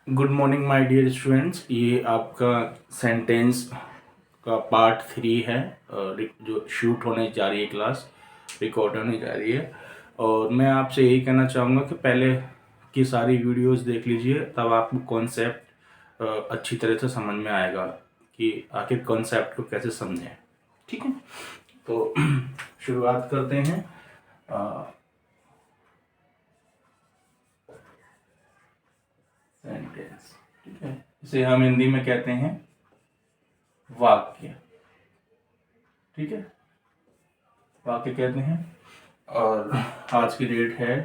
Good morning my dear students. ये आपका sentence का पार्ट 3 है जो शूट होने जा रही है, क्लास रिकॉर्ड होने जा रही है। और मैं आपसे यही कहना चाहूँगा कि पहले की सारी वीडियोस देख लीजिए, तब आपको कॉन्सेप्ट अच्छी तरह से समझ में आएगा कि आखिर कॉन्सेप्ट को कैसे समझें। ठीक है, तो शुरुआत करते हैं। सेंटेंस, ठीक है, इसे हम हिंदी में कहते हैं वाक्य। ठीक है, वाक्य कहते हैं। और आज की डेट है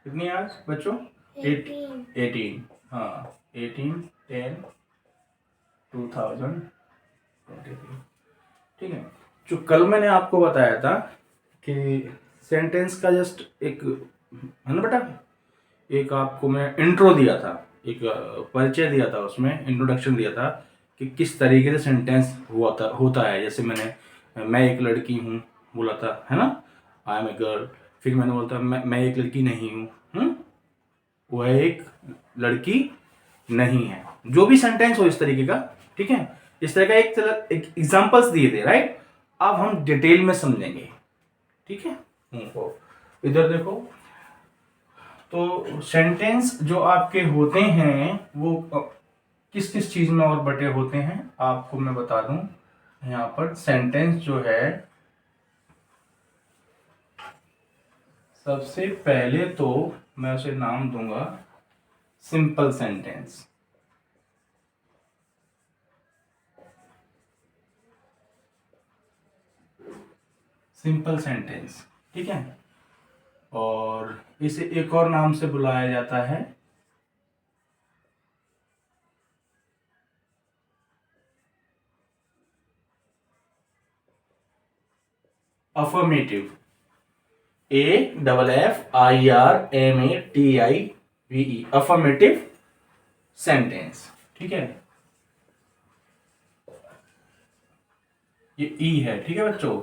कितनी आज बच्चों? 18। हाँ, 18/10/2023। ठीक है, जो कल मैंने आपको बताया था कि सेंटेंस का जस्ट एक है ना बेटा, एक आपको मैं इंट्रो दिया था, एक परिचय दिया था, उसमें इंट्रोडक्शन दिया था कि किस तरीके से सेंटेंस होता है। जैसे मैं एक लड़की हूँ बोला था, है ना, आई एम ए गर्ल। फिर मैंने बोला था मैं एक लड़की नहीं हूँ, वह एक लड़की नहीं है। जो भी सेंटेंस हो इस तरीके का, ठीक है, इस तरह का एक एग्जांपल्स दिए थे, राइट। अब हम डिटेल में समझेंगे, ठीक है। तो इधर देखो, तो सेंटेंस जो आपके होते हैं वो किस किस चीज में और बटे होते हैं आपको मैं बता दूं। यहाँ पर सेंटेंस जो है, सबसे पहले तो मैं उसे नाम दूंगा सिंपल सेंटेंस। सिंपल सेंटेंस, ठीक है। और इसे एक और नाम से बुलाया जाता है अफर्मेटिव। AFFIRMATIVE, अफर्मेटिव सेंटेंस, ठीक है। ये ई है, ठीक है बच्चों,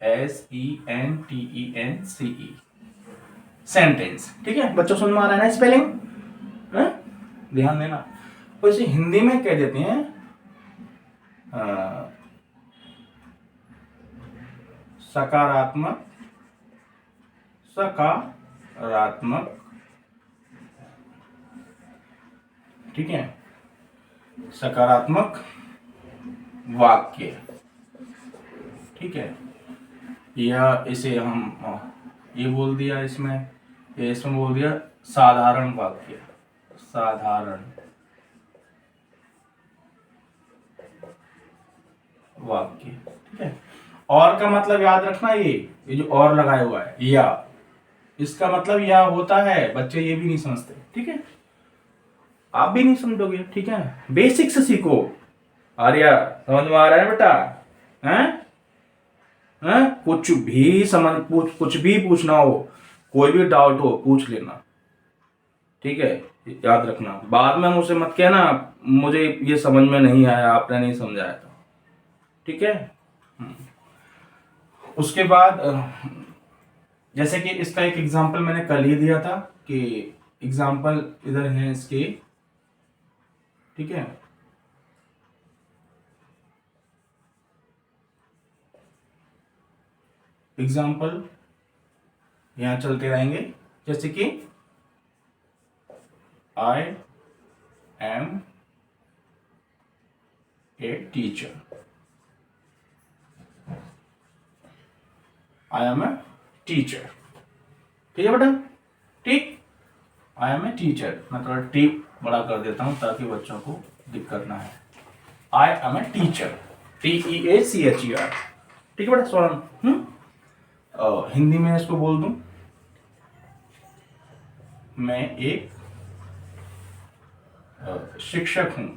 SENTENCE, सेंटेंस, ठीक है बच्चों। सुन में आ रहा है ना स्पेलिंग? ध्यान देना। तो इसे हिंदी में कह देते हैं सकारात्मक, सकारात्मक, ठीक है, सकारात्मक वाक्य, ठीक है। या इसे हम ये बोल दिया इसमें, इसमें बोल दिया साधारण वाक्य, साधारण वाक्य, ठीक है। और का मतलब याद रखना, ये जो और लगाया हुआ है या, इसका मतलब या होता है, बच्चे ये भी नहीं समझते, ठीक है। आप भी नहीं समझोगे, ठीक है। बेसिक से सीखो। आर्या, समझ में आ रहा है बेटा? हैं? कुछ भी कुछ भी पूछना हो, कोई भी डाउट हो पूछ लेना, ठीक है। याद रखना, बाद में मुझसे मत कहना मुझे ये समझ में नहीं आया, आपने नहीं समझाया था, ठीक है। उसके बाद जैसे कि इसका एक एग्जांपल मैंने कल ही दिया था कि एग्जांपल इधर है इसके, ठीक है। एग्जांपल यहां चलते रहेंगे, जैसे कि I am a teacher, I am a teacher, ठीक है बेटा, ठीक। आई एम ए टीचर, मैं थोड़ा टी बड़ा कर देता हूं ताकि बच्चों को दिक्कत ना है। I am a teacher, TEACHER, ठीक है बेटा, स्वर्ण। हिंदी में इसको बोल दूं, मैं एक शिक्षक हूं।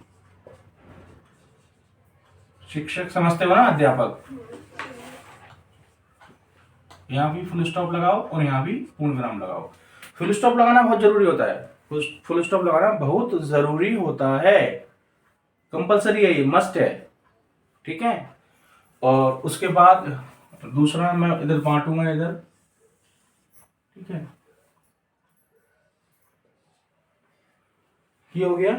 शिक्षक समझते हो ना, अध्यापक। यहां भी फुल स्टॉप लगाओ और यहां भी पूर्ण विराम लगाओ। फुल स्टॉप लगाना बहुत जरूरी होता है, फुल स्टॉप लगाना बहुत जरूरी होता है, कंपलसरी है, ये मस्ट है, ठीक है। और उसके बाद दूसरा मैं इधर बांटूंगा, इधर ठीक है, ये हो गया।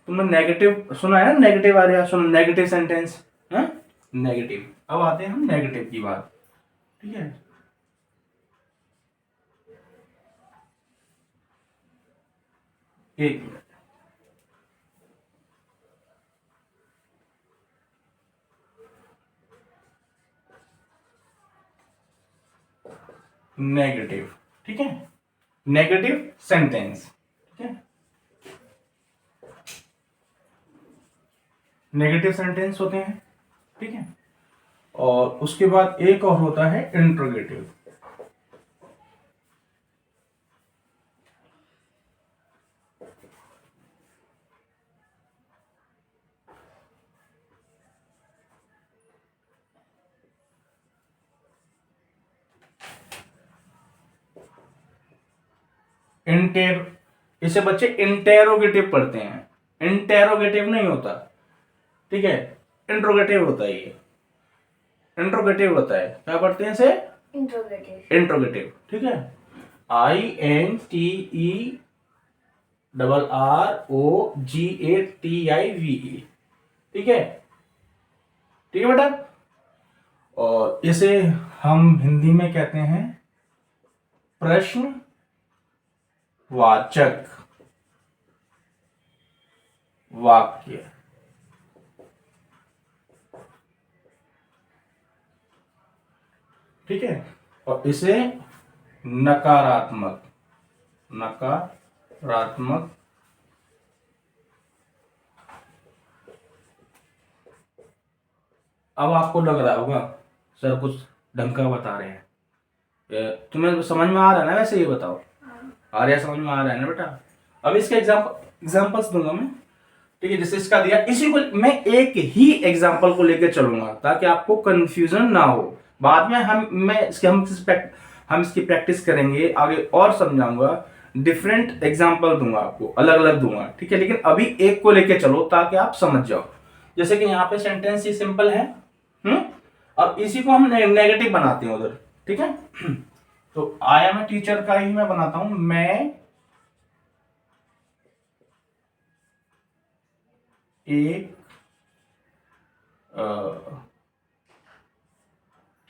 तुमने नेगेटिव सुना है ना, नेगेटिव आ रहा, सुनो नेगेटिव सेंटेंस है, नेगेटिव। अब आते हैं हम नेगेटिव की बात, ठीक है। एक मिनट, नेगेटिव, ठीक है, नेगेटिव सेंटेंस, ठीक है, नेगेटिव सेंटेंस होते हैं, ठीक है। और उसके बाद एक और होता है इंट्रोगेटिव। इंटेर इसे बच्चे इंटेरोगेटिव पढ़ते हैं, इंटेरोगेटिव नहीं होता, ठीक है, इंट्रोगेटिव होता है। ये इंट्रोगेटिव होता है, क्या पढ़ते हैं इसे, इंट्रोगेटिव, इंट्रोगेटिव, ठीक है। INTERROGATIVE, ठीक है, ठीक है बेटा। और इसे हम हिंदी में कहते हैं प्रश्नवाचक वाक्य, ठीक है। और इसे नकारात्मक अब आपको लग रहा होगा सर कुछ ढंग का बता रहे हैं, तुम्हें समझ में आ रहा है ना, वैसे ये बताओ, आ रहा है, समझ में आ रहा है ना बेटा। अब इसके एग्जांपल्स दूंगा मैं, ठीक है। जैसे इसका दिया, इसी को मैं एक ही एग्जांपल को लेकर चलूंगा ताकि आपको कंफ्यूजन ना हो। बाद में हम इसकी प्रैक्टिस करेंगे, आगे और समझाऊंगा, डिफरेंट एग्जांपल दूंगा आपको, अलग अलग दूंगा, ठीक है। लेकिन अभी एक को लेके चलो ताकि आप समझ जाओ। जैसे कि यहाँ पे सेंटेंस ही सिंपल है, अब इसी को हम नेगेटिव बनाते हैं उधर, ठीक है। तो आई एम ए टीचर का ही मैं बनाता हूं, मैं एक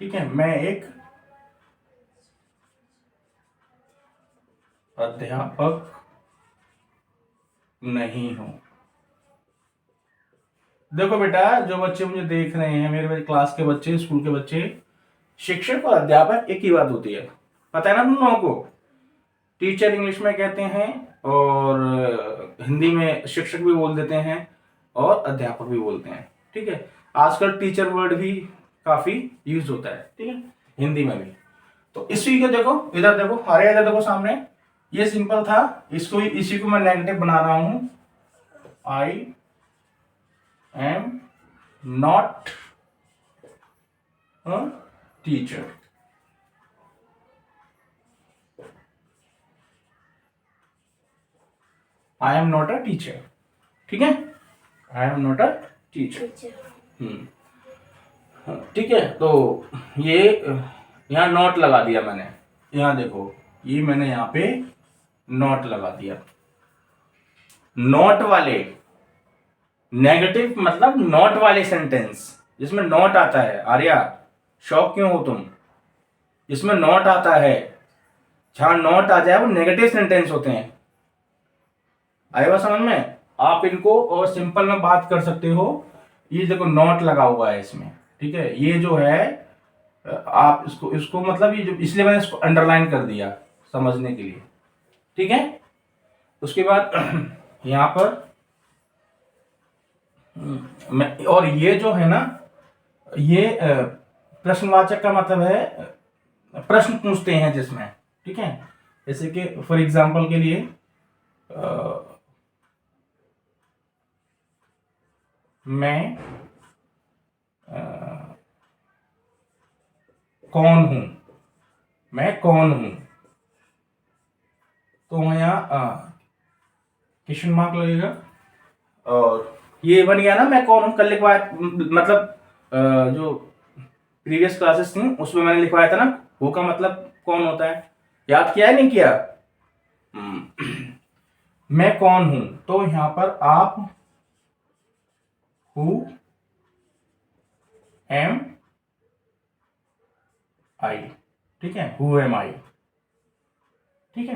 ठीक है, मैं एक अध्यापक नहीं हूं। देखो बेटा, जो बच्चे मुझे देख रहे हैं, मेरे क्लास के बच्चे, स्कूल के बच्चे, शिक्षक और अध्यापक एक ही बात होती है, पता है ना तुम लोगों को। टीचर इंग्लिश में कहते हैं और हिंदी में शिक्षक भी बोल देते हैं और अध्यापक भी बोलते हैं, ठीक है। आजकल टीचर वर्ड भी काफी यूज होता है, ठीक है, हिंदी में भी। तो इसी को देखो, इधर देखो, हरे इधर देखो सामने, ये सिंपल था, इसको इसी को मैं नेगेटिव बना रहा हूं, I am not a teacher, I am not a teacher, ठीक है, I am not a teacher, ठीक है। तो ये यहाँ नॉट लगा दिया मैंने, यहाँ देखो, ये मैंने यहाँ पे नॉट लगा दिया। नॉट वाले, नेगेटिव मतलब नॉट वाले सेंटेंस जिसमें नॉट आता है, आर्या शौक क्यों हो तुम, जिसमें नॉट आता है, जहां नॉट आ जाए वो नेगेटिव सेंटेंस होते हैं। आएगा समझ में, आप इनको और सिंपल में बात कर सकते हो। ये देखो नॉट लगा हुआ है इसमें, ठीक है, ये जो है आप इसको मतलब ये जो, इसलिए मैंने इसको अंडरलाइन कर दिया समझने के लिए, ठीक है। उसके बाद यहां पर मैं, और ये जो है ना, ये प्रश्नवाचक का मतलब है प्रश्न पूछते हैं जिसमें, ठीक है। जैसे कि फॉर एग्जांपल के लिए मैं कौन हूं, मैं कौन हूं, तो यहाँ क्वेश्चन मार्क लगेगा, और ये बन गया ना, मैं कौन हूं। कल लिखवाया, मतलब जो प्रीवियस क्लासेस थी उसमें मैंने लिखवाया था ना, वो का मतलब कौन होता है, याद किया है नहीं किया? मैं कौन हूं, तो यहां पर आप हु एम आई, ठीक है, हु एम आई, ठीक है।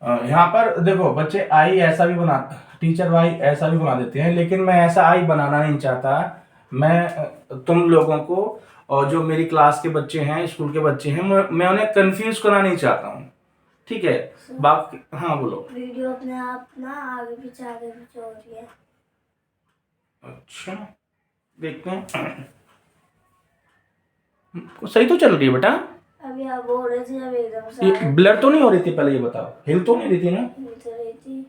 यहाँ पर देखो बच्चे आई ऐसा भी बना, टीचर वाई ऐसा भी बना देते हैं, लेकिन मैं ऐसा आई बनाना नहीं चाहता। मैं तुम लोगों को और जो मेरी क्लास के बच्चे हैं, स्कूल के बच्चे हैं, मैं उन्हें कंफ्यूज करना नहीं चाहता हूँ, ठीक है। बाकी हाँ बोलो। वीडियो अपने आप ना आगे पीछे हो रही है। अच्छा देखते हैं। सही तो चल रही है बेटा। अभी आप बोल रहे थे, अभी एकदम से ये ब्लर तो नहीं हो रही थी पहले, ये बताओ, हिल तो नहीं रही थी ना? हिल तो रही थी।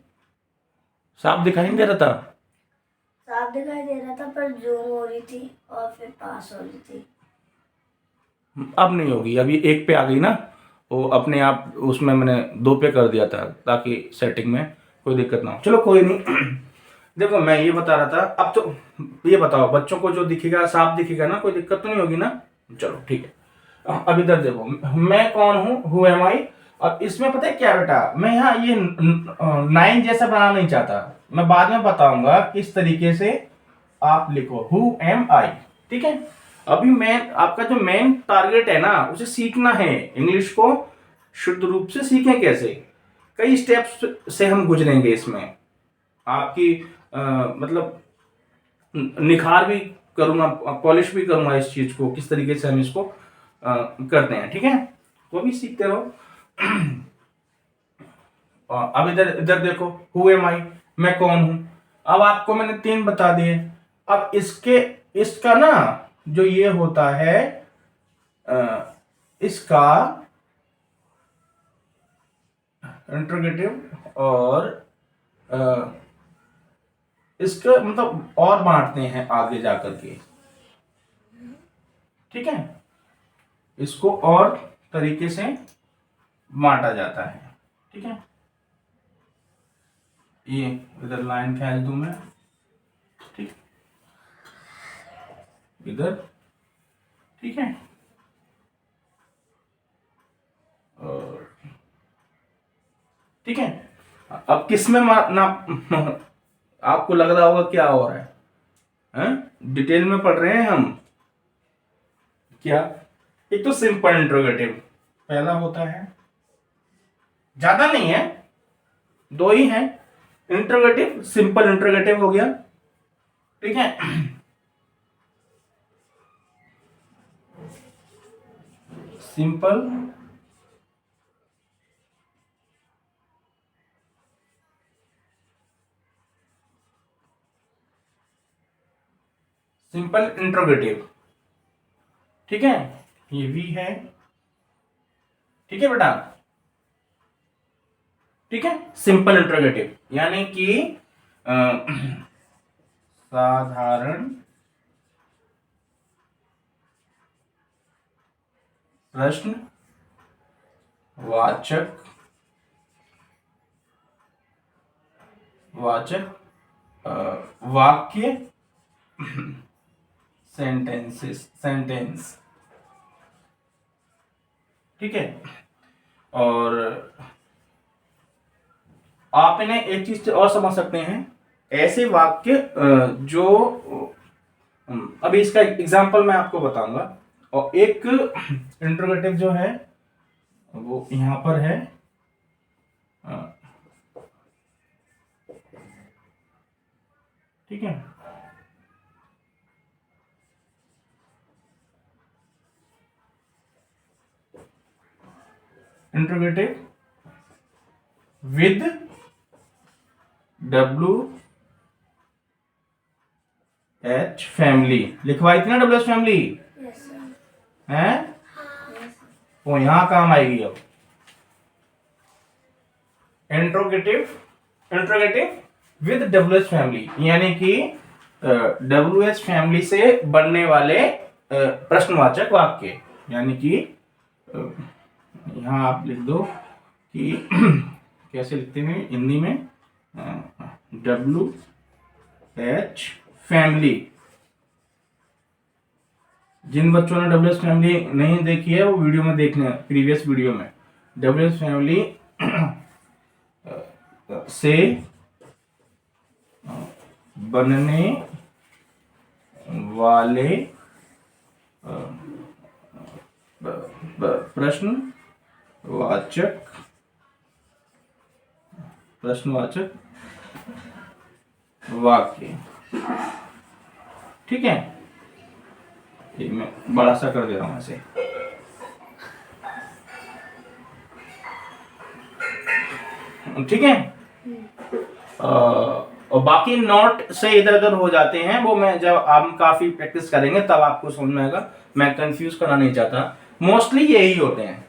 साफ दिखाई नहीं दे रहा था? साफ दिखाई दे रहा था, पर जूम हो रही थी और फिर पास हो रही थी। अब नहीं होगी, अभी एक पे आ गई ना, वो अपने आप, उसमें मैंने 2 पे कर दिया था ताकि सेटिंग में कोई दिक्कत ना हो। चलो कोई नहीं। देखो मैं ये बता रहा था, अब तो ये बताओ बच्चों को जो दिखेगा साफ दिखेगा ना, कोई दिक्कत तो नहीं होगी ना? चलो ठीक है। अब इधर देखो, मैं कौन हूं, हु एम आई। अब इसमें पता है क्या बेटा, मैं यहाँ ये 9 जैसा बनाना नहीं चाहता, मैं बाद में बताऊंगा किस तरीके से आप लिखो हु एम आई, ठीक है। अभी मैं आपका जो मेन टारगेट है ना, उसे सीखना है, इंग्लिश को शुद्ध रूप से सीखें कैसे। कई स्टेप्स से हम गुजरेंगे इसमें, आपकी मतलब निखार भी करूंगा, पॉलिश भी करूंगा इस चीज को, किस तरीके से हम इसको करते हैं, ठीक है। तो अभी सीखते रहो। अब इधर इधर देखो, हु एम आई, मैं कौन हूं। अब आपको मैंने 3 बता दिए। अब इसका ना जो ये होता है, इसका इंट्रोगेटिव और इसका मतलब और बांटते हैं आगे जाकर के, ठीक है। इसको और तरीके से बांटा जाता है, ठीक है। ये इधर लाइन खींच दूं मैं, ठीक, इधर, ठीक है। और ठीक है, अब किसमें ना आपको लग रहा होगा क्या हो रहा है, हैं? डिटेल में पढ़ रहे हैं हम क्या। एक तो सिंपल इंट्रोगेटिव पहला होता है, ज्यादा नहीं है, 2 ही है। इंट्रोगेटिव, सिंपल इंट्रोगेटिव हो गया, ठीक है। सिंपल सिंपल इंट्रोगेटिव, ठीक है, ये भी है, ठीक है बेटा, ठीक है। सिंपल इंट्रोगेटिव यानी कि साधारण प्रश्न वाचक वाक्य सेंटेंस, ठीक है। और आप इन्हें एक चीज और समझ सकते हैं, ऐसे वाक्य जो अभी इसका एग्जांपल मैं आपको बताऊंगा। और एक इंट्रोगेटिव जो है वो यहां पर है, ठीक है। इंट्रोगेटिव विद WH फैमिली, लिखवाई थी ना WH फैमिली, है वो यहां काम आएगी। अब इंट्रोगेटिव विद WH फैमिली यानी कि WH फैमिली से बनने वाले प्रश्नवाचक वाक्य, यानी कि यहां आप लिख दो कि कैसे लिखते हैं हिंदी में, WH फैमिली। जिन बच्चों ने WH फैमिली नहीं देखी है वो वीडियो में देखना है, प्रीवियस वीडियो में डब्ल्यू फैमिली से बनने वाले प्रश्नवाचक वाक्य। ठीक है, ये मैं बड़ा सा कर दे रहा हूं ऐसे। ठीक है, और बाकी नोट से इधर उधर हो जाते हैं, वो मैं जब आप काफी प्रैक्टिस करेंगे तब आपको समझ में आएगा, मैं कंफ्यूज करना नहीं चाहता। मोस्टली यही होते हैं।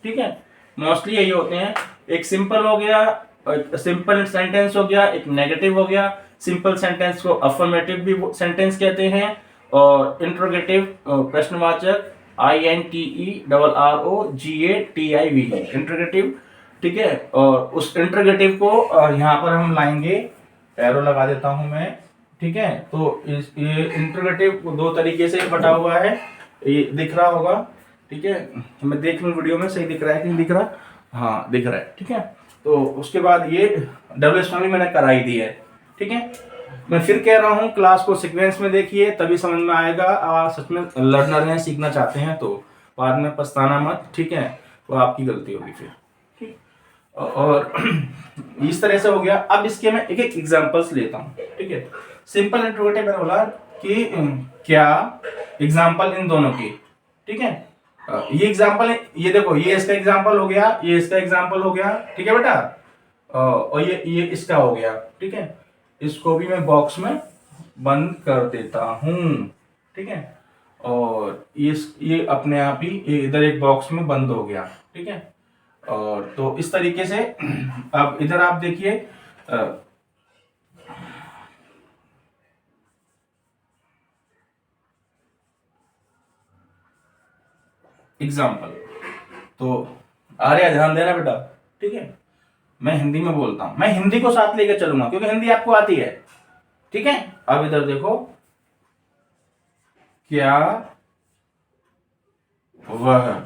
ठीक है, मोस्टली यही होते हैं। एक सिंपल हो गया, सिंपल सेंटेंस हो गया, एक नेगेटिव हो गया। सिंपल सेंटेंस को अफर्मेटिव भी सेंटेंस कहते हैं, और इंट्रोगेटिव प्रश्नवाचक INTERROGATIV इंट्रोगेटिव। ठीक है, और उस इंट्रोगेटिव को यहाँ पर हम लाएंगे, एरो लगा देता हूं मैं। ठीक है, तो ये इंट्रोगेटिव दो तरीके से बटा हुआ है, ये दिख रहा होगा। ठीक है, मैं देख लूं वीडियो में सही दिख रहा है कि नहीं दिख रहा। हाँ, दिख रहा है। ठीक है, तो उसके बाद ये डब्ल्यूएस फैमिली मैंने कराई दी है। ठीक है, मैं फिर कह रहा हूँ क्लास को सीक्वेंस में देखिए, तभी समझ में आएगा। आप सच में लर्नर हैं, सीखना चाहते हैं तो बाद में पछताना मत। ठीक है, वो आपकी गलती होगी फिर। ठीक, और इस तरह से हो गया। अब इसके मैं एक एक एग्जांपल्स लेता हूँ। ठीक है, सिंपल इंट्रोगेटिव मैंने बोला कि क्या एग्जांपल इन दोनों की। ठीक है, ये एग्जांपल है, ये देखो, ये इसका एग्जांपल हो गया, ये इसका एग्जांपल हो गया। ठीक है बेटा, और ये इसका हो गया। ठीक है, इसको भी मैं बॉक्स में बंद कर देता हूं। ठीक है, और ये अपने आप ही इधर एक बॉक्स में बंद हो गया। ठीक है, और तो इस तरीके से अब इधर आप देखिए, एग्जाम्पल। तो आर्या ध्यान देना बेटा। ठीक है, मैं हिंदी में बोलता हूं, मैं हिंदी को साथ लेकर चलूंगा क्योंकि हिंदी आपको आती है। ठीक है, अब इधर देखो, क्या वह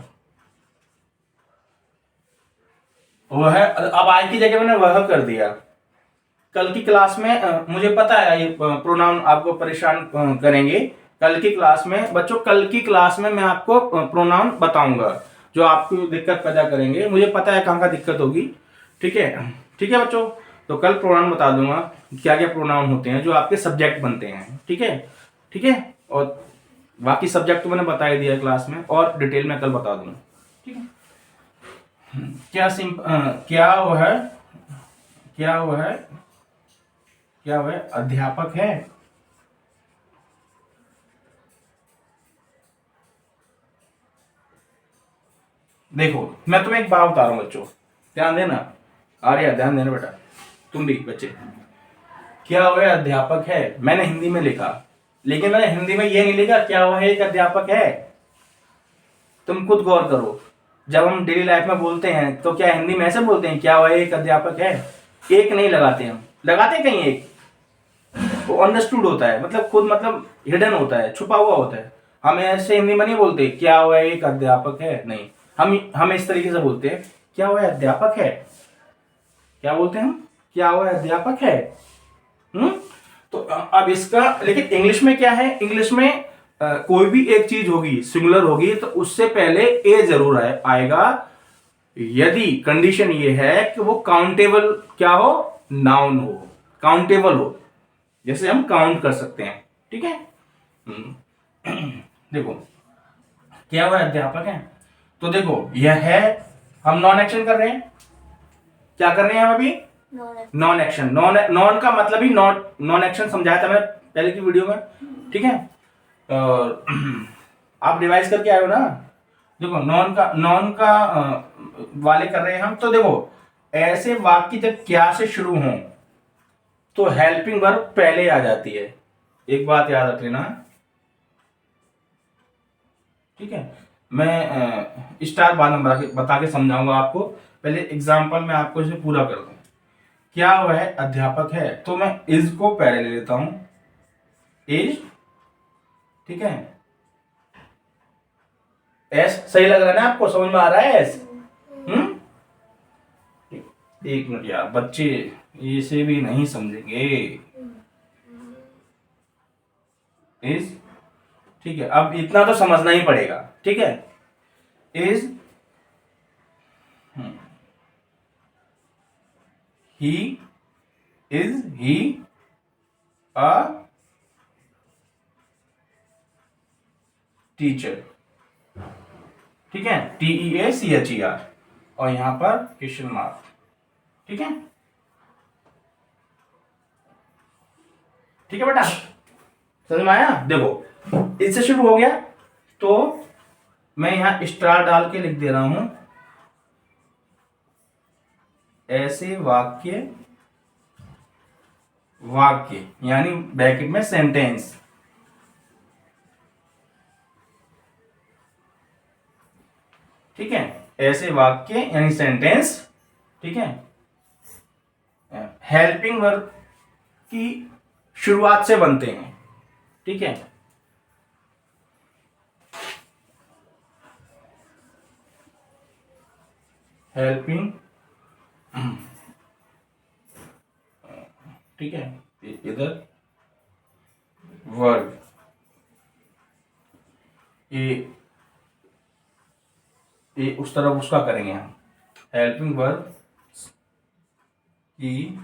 अब आई की जगह मैंने वह कर दिया। कल की क्लास में मुझे पता है ये प्रोनाउन आपको परेशान करेंगे। कल की क्लास में बच्चों, कल की क्लास में मैं आपको प्रोनाउन बताऊंगा जो आपको दिक्कत पैदा करेंगे। मुझे पता है कहाँ का दिक्कत होगी। ठीक है, ठीक है बच्चों, तो कल प्रोनाउन बता दूंगा क्या क्या प्रोनाउन होते हैं जो आपके सब्जेक्ट बनते हैं। ठीक है, ठीक है, और बाकी सब्जेक्ट तो मैंने बता ही दिया क्लास में, और डिटेल में कल बता दूंगा। ठीक है, क्या वह अध्यापक है? देखो, मैं तुम्हें एक बात बता रहा हूं बच्चों, ध्यान देना। आर्या ध्यान देना बेटा, तुम भी बच्चे। क्या वह अध्यापक है, मैंने हिंदी में लिखा, लेकिन मैंने हिंदी में यह नहीं लिखा क्या वह एक अध्यापक है। तुम खुद गौर करो, जब हम डेली लाइफ में बोलते हैं तो क्या हिंदी में ऐसे बोलते हैं क्या वह एक अध्यापक है? एक नहीं लगाते, हम लगाते कहीं एक, वो अंडरस्टूड होता है, मतलब खुद, मतलब हिडन होता है, छुपा हुआ होता है। हम ऐसे हिंदी में नहीं बोलते क्या वह एक अध्यापक है, नहीं, हम इस तरीके से बोलते हैं क्या वह अध्यापक है। क्या बोलते हैं हम? क्या वह अध्यापक है। तो अब इसका, लेकिन इंग्लिश में क्या है, इंग्लिश में कोई भी एक चीज होगी, सिंगुलर होगी, तो उससे पहले ए जरूर आएगा, यदि कंडीशन ये है कि वो काउंटेबल क्या हो, नाउन हो, काउंटेबल हो, जैसे हम काउंट कर सकते हैं। ठीक है, देखो, क्या वह अध्यापक है, तो देखो यह है, हम नॉन एक्शन कर रहे हैं। क्या कर रहे हैं हम अभी? Non action. नॉन का मतलब ही नॉन एक्शन समझाया था मैंने पहले की वीडियो में। ठीक है, आप रिवाइज करके आए हो ना। देखो, नॉन का वाले कर रहे हैं हम। तो देखो, ऐसे वाक्य जब क्या से शुरू हों तो हेल्पिंग वर्ब पहले आ जाती है, एक बात याद रख लेना। ठीक है, मैं स्टार बाद में बता के समझाऊंगा आपको, पहले एग्जाम्पल में आपको इसे पूरा कर दूं। क्या वह अध्यापक है, तो मैं इज को पहले ले लेता हूं, इज। ठीक है, एस सही लग रहा है ना आपको, समझ में आ रहा है एस? एक मिनट यार बच्चे, इसे भी नहीं समझेंगे। इज, ठीक है, अब इतना तो समझना ही पड़ेगा, ठीक है। Is he, is he a teacher, ठीक है, TEACHER, और यहां पर क्वेश्चन मार्क, ठीक है। ठीक है बेटा, समझ में आया? देखो इससे शुरू हो गया, तो मैं यहां स्टार डाल के लिख दे रहा हूं, ऐसे वाक्य, वाक्य यानी ब्रैकेट में सेंटेंस, ठीक है, ऐसे वाक्य यानी सेंटेंस, ठीक है, हेल्पिंग वर्ब की शुरुआत से बनते हैं, ठीक है। हेल्पिंग, ठीक है, इधर वर्ब, ये उस तरफ उसका करेंगे हम, हेल्पिंग वर्ब की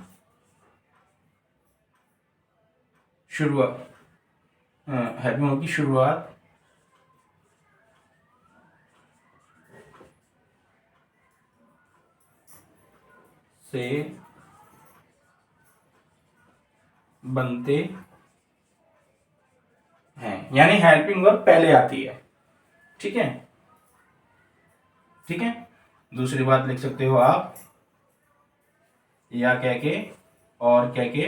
शुरुआत, हेल्पिंग वर्ब की शुरुआत से बनते हैं, यानी हेल्पिंग वर्ब पहले आती है, ठीक है, ठीक है। दूसरी बात लिख सकते हो आप, या कह के और कह के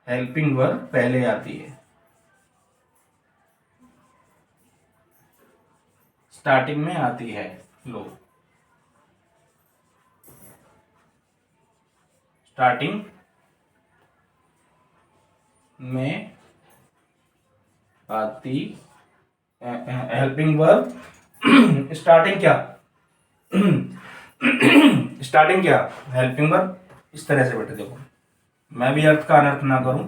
हेल्पिंग वर्ब पहले आती है, स्टार्टिंग में आती है, लो स्टार्टिंग में आती, हेल्पिंग वर्ब स्टार्टिंग क्या स्टार्टिंग क्या हेल्पिंग वर्ब, इस तरह से बेटे देखो, मैं भी अर्थ का अनर्थ ना करूं,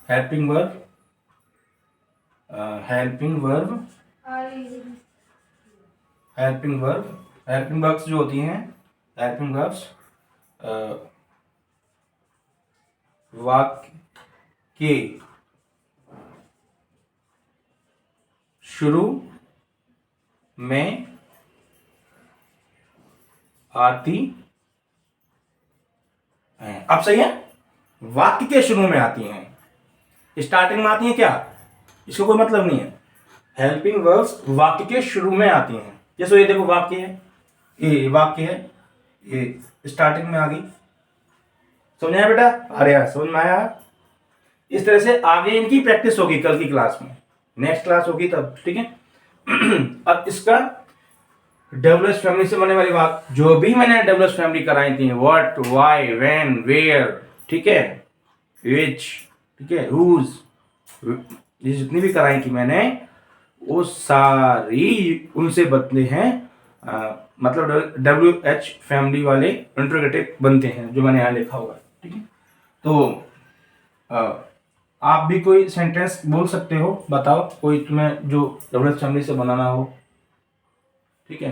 helping verb, helping verb, helping verb, helping verbs जो होती हैं, हेल्पिंग वर्ब्स वाक्य के शुरू में आती हैं, अब सही है, वाक्य के शुरू में आती हैं, स्टार्टिंग में आती हैं क्या, इसको कोई मतलब नहीं है। हेल्पिंग वर्ब्स वाक्य के शुरू में आती हैं, जैसे ये देखो वाक्य है, ये वाक्य है, ये स्टार्टिंग में आ गई, समझ आया बेटा? अरे यार समझ में आया? इस तरह से आगे इनकी प्रैक्टिस होगी कल की क्लास में, नेक्स्ट क्लास होगी तब, ठीक है। अब इसका डब्ल्यूएच फैमिली से बनने वाली बात, जो भी मैंने डब्ल्यूएच फैमिली कराई थी, व्हाट, व्हाई, व्हेन, वेयर, ठीक है, व्हिच, ठीक है, हुज, ये जितनी भी कराई थी मैंने, वो सारी उनसे बनते हैं, मतलब डब्ल्यूएच फैमिली वाले इंट्रोगेटिव बनते हैं, जो मैंने यहाँ लिखा हुआ है, ठीक है। तो आप भी कोई सेंटेंस बोल सकते हो, बताओ कोई तुम्हें जो डब्ल्यूएच फैमिली से बनाना हो, ठीक है।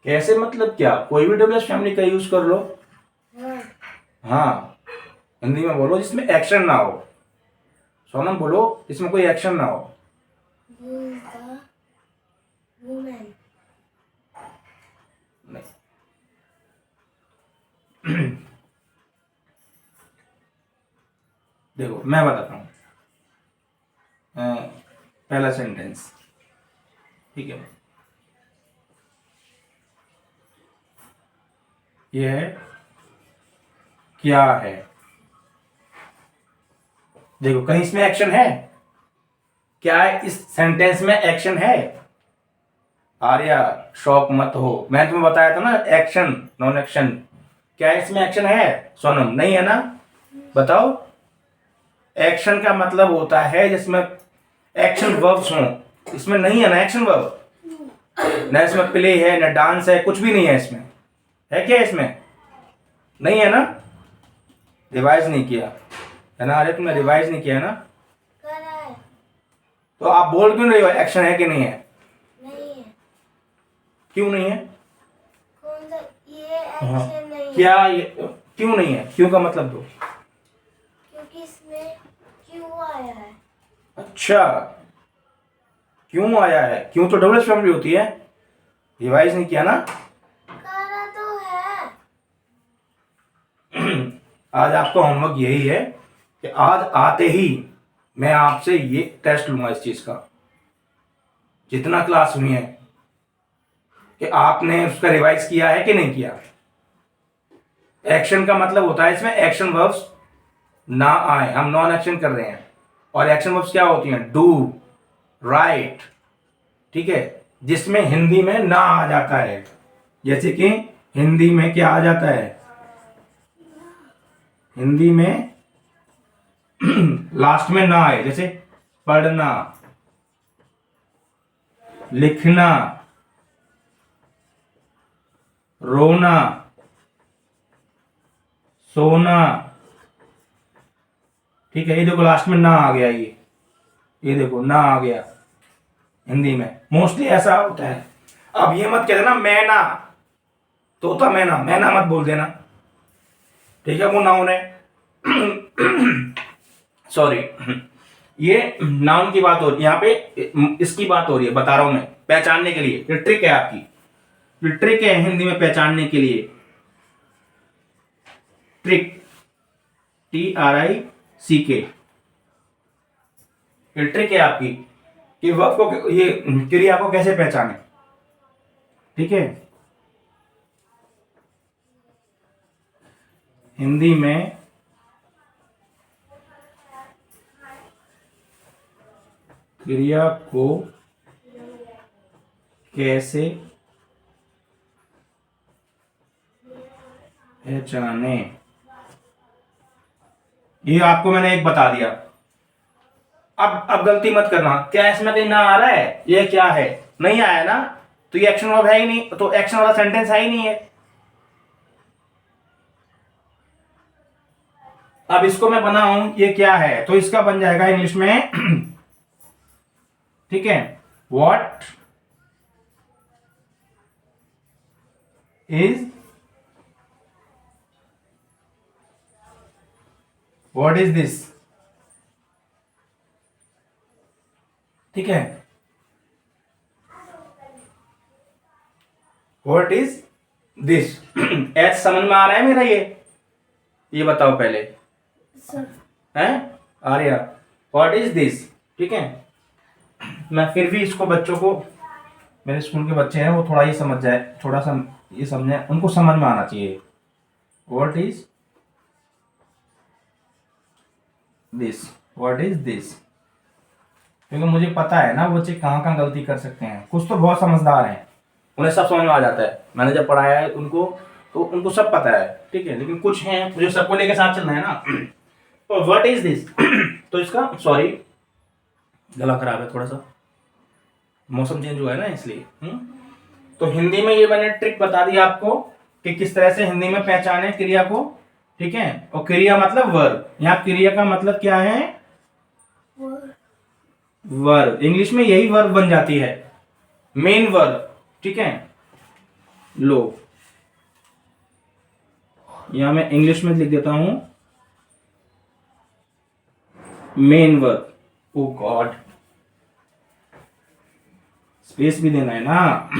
कैसे मतलब क्या, कोई भी डब्ल्यूएच फैमिली का यूज कर लो, हाँ, हिंदी में बोलो जिसमें एक्शन ना हो, सोनम बोलो इसमें कोई एक्शन ना हो। नहीं देखो मैं बताता हूँ, पहला सेंटेंस, ठीक है, यह क्या है, देखो कहीं इसमें एक्शन है क्या, इस सेंटेंस में एक्शन है? आर्या शॉक मत हो, मैं तुम्हें बताया था ना एक्शन नॉन एक्शन, क्या इसमें एक्शन है सोनम? नहीं है ना, बताओ। एक्शन का मतलब होता है जिसमें एक्शन वर्ब्स हों, इसमें नहीं है ना एक्शन वर्ब, न इसमें प्ले है, न डांस है, कुछ भी नहीं है इसमें। है क्या इसमें? नहीं है ना? रिवाइज नहीं किया है ना? अरे तुमने रिवाइज नहीं किया ना? करा है। तो आप बोल क्यों रहे हो एक्शन है कि नहीं है? नहीं है। क्यों नहीं है? कौन सा ये हाँ। एक्शन नहीं है? क्या ये क्यों नहीं है? क्यों का मतलब दो। क्योंकि इसमें क्यों आया है। अच्छा, क्यों आया है? क्यों तो डबल फैमिली होती है। रिवाइज नहीं किया ना? करा तो है। आज आपका होमवर्क यही है कि आज आते ही मैं आपसे ये टेस्ट लूंगा इस चीज का, जितना क्लास हुई है, कि आपने उसका रिवाइज किया है कि नहीं किया। एक्शन का मतलब होता है इसमें एक्शन वर्ब्स ना आए, हम नॉन एक्शन कर रहे हैं। और एक्शन वर्ब्स क्या होती हैं? डू, राइट, ठीक है, जिसमें हिंदी में ना आ जाता है। जैसे कि हिंदी में क्या आ जाता है? हिंदी में लास्ट में ना आए, जैसे पढ़ना, लिखना, रोना, सोना, ठीक है। ये देखो लास्ट में ना आ गया, ये देखो ना आ गया। हिंदी में मोस्टली ऐसा होता है। अब ये मत कह देना मैना, तोता मैना, मैना मत बोल देना, ठीक है, वो नाउन है। सॉरी, ये नाउन की बात हो रही है यहाँ पे, इसकी बात हो रही है, बता रहा हूं मैं, पहचानने के लिए। ये ट्रिक है आपकी, ये ट्रिक है हिंदी में पहचानने के लिए। ट्रिक, TRICK, ये ट्रिक है आपकी कि वर्ब को, ये क्रिया को कैसे पहचाने, ठीक है। हिंदी में क्रिया को कैसे पहचाने, ये आपको मैंने एक बता दिया। अब गलती मत करना, क्या इसमें कहीं ना आ रहा है? ये क्या है? नहीं आया ना, तो ये एक्शन वर्ब है ही नहीं, तो एक्शन वाला सेंटेंस है ही नहीं है। अब इसको मैं बनाऊं, ये क्या है, तो इसका बन जाएगा इंग्लिश में ठीक है, व्हाट इज दिस, ठीक है, व्हाट इज दिस। एच समझ में आ रहा है मेरा? ये बताओ पहले, सर है आर्या, व्हाट इज दिस, ठीक है। मैं फिर भी इसको बच्चों को, मेरे स्कूल के बच्चे हैं, वो थोड़ा ये समझ जाए, थोड़ा सा ये समझे, उनको समझ में आना चाहिए। What is this, what is this, क्योंकि मुझे पता है ना बच्चे कहाँ कहाँ गलती कर सकते हैं। कुछ तो बहुत समझदार हैं, उन्हें सब समझ में आ जाता है, मैंने जब पढ़ाया है उनको, तो उनको सब पता है, ठीक है। लेकिन कुछ हैं मुझे सबको लेके साथ चलना है ना। तो व्हाट इज दिस, तो इसका, सॉरी गला खराब है थोड़ा सा, मौसम चेंज हुआ है ना इसलिए। तो हिंदी में ये मैंने ट्रिक बता दी आपको कि किस तरह से हिंदी में पहचाने क्रिया को, ठीक है। और क्रिया मतलब वर्ब, यहाँ क्रिया का मतलब क्या है? वर्ब। इंग्लिश में यही वर्ब बन जाती है, मेन वर्ब, ठीक है। लो, यहां मैं इंग्लिश में लिख देता हूं मेन वर्ब। ओ गॉड, स्पेस भी देना है ना।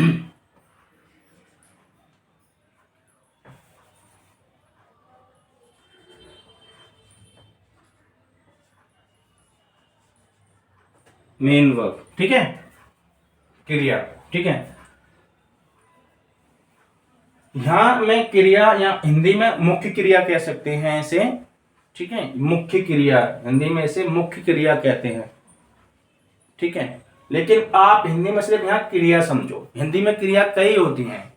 मेन वर्ब, ठीक है, क्रिया, ठीक है। यहां मैं क्रिया, या हिंदी में मुख्य क्रिया कह सकते हैं इसे, ठीक है। मुख्य क्रिया, हिंदी में इसे मुख्य क्रिया कहते हैं, ठीक है। लेकिन आप हिंदी में सिर्फ यहाँ क्रिया समझो, हिंदी में क्रिया कई होती हैं,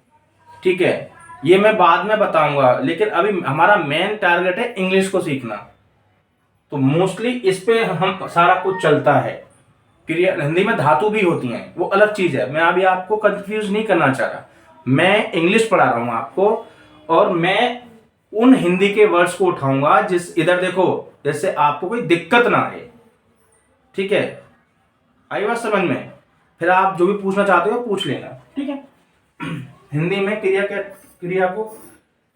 ठीक है। ये मैं बाद में बताऊंगा, लेकिन अभी हमारा मेन टारगेट है इंग्लिश को सीखना। तो मोस्टली इस पे हम सारा कुछ चलता है, क्रिया, हिंदी में धातु भी होती हैं, वो अलग चीज है। मैं अभी आपको कंफ्यूज नहीं करना चाह रहा, मैं इंग्लिश पढ़ा रहा हूं आपको, और मैं उन हिंदी के वर्ड्स को उठाऊंगा जिस, इधर देखो, जैसे आपको कोई दिक्कत ना आए, ठीक है, आई बात समझ में? फिर आप जो भी पूछना चाहते हो पूछ लेना, ठीक है। हिंदी में क्रिया को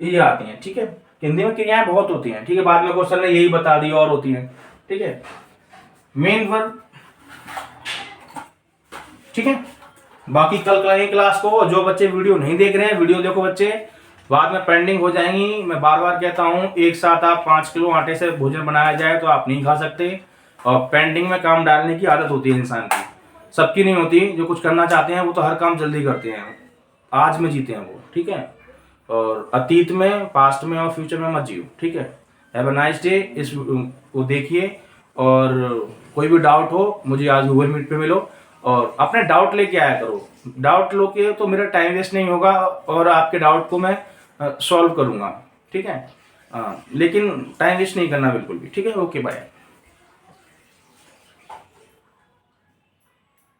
ये आती हैं, ठीक है। हिंदी में क्रियाएं बहुत होती हैं, ठीक है, बाद में क्वेश्चन ने यही बता दी और होती हैं, ठीक है। मेन वर्ब, ठीक है। बाकी कल कल क्लास को जो बच्चे वीडियो नहीं देख रहे हैं, वीडियो देखो बच्चे, बाद में पेंडिंग हो जाएंगी। मैं बार बार कहता हूं, एक साथ आप 5 किलो आटे से भोजन बनाया जाए तो आप नहीं खा सकते, और पेंडिंग में काम डालने की आदत होती है इंसान की, सबकी नहीं होती। जो कुछ करना चाहते हैं वो तो हर काम जल्दी करते हैं, आज में जीते हैं वो, ठीक है। और अतीत में, पास्ट में और फ्यूचर में मत जियो, ठीक है। Have a nice day. इस को देखिए, और कोई भी डाउट हो मुझे आज गूगल मीट पे मिलो, और अपने डाउट लेके आया करो। डाउट लो के तो मेरा टाइम वेस्ट नहीं होगा, और आपके डाउट को मैं सॉल्व करूंगा, ठीक है। लेकिन टाइम वेस्ट नहीं करना बिल्कुल भी, ठीक है। Okay, bye.